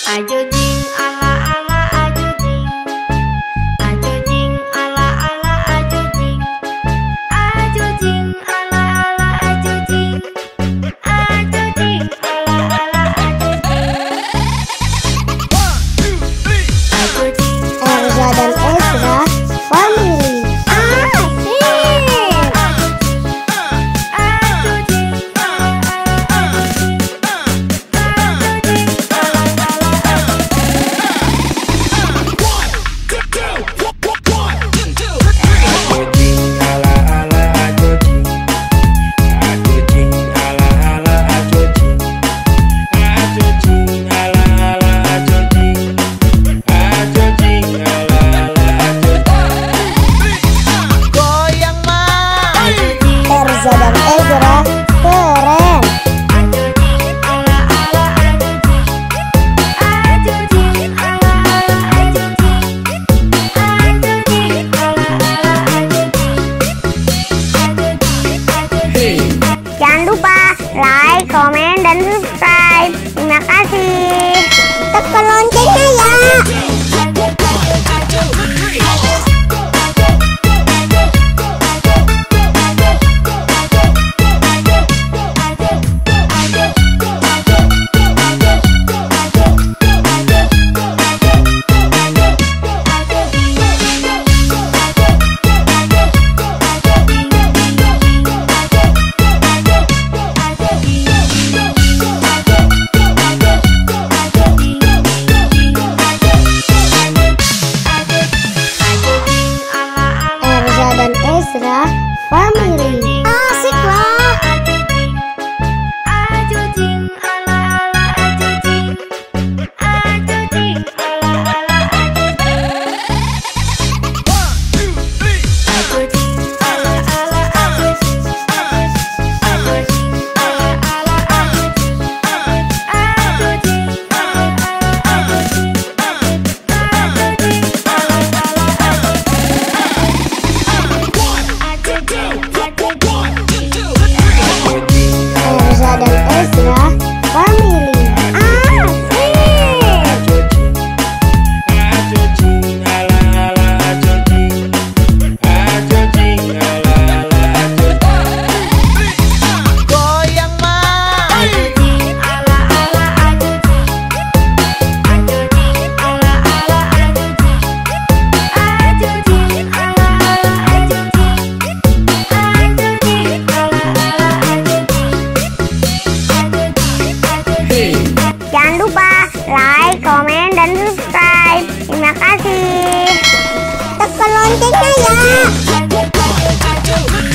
Ajo jing ala ala ajo jing. Ajo jing ala ala ajo jing. Ajo jing ala ala ajo jing. Ajo jing ala ala ajo jing. Ajo jing Erza dan Ezra Family. Erza dan Ezra keren. Jangan lupa like, komen, dan subscribe. Terima kasih. Tekan loncengnya ya. Erza dan Ezra Family. Asik lah. Ajo jing ala ala ajo jing. Ajo jing ala ala ajo jing. Ajo jing ala ala ajo jing. Ajo jing ala ala ajo jing. Ajo jing ala ala ajo jing. Ajo jing ala ala ajo Erza dan Ezra Family. Goyang mah. Ajo jing ala ala ajo jing. Ajo jing ala ala ajo jing. Ajo jing ala ala ajo jing. Ajo jing ala ala ajo jing. Jangan lupa like, komen, dan subscribe. Terima kasih. Tekan loncengnya ya. Ajo jing.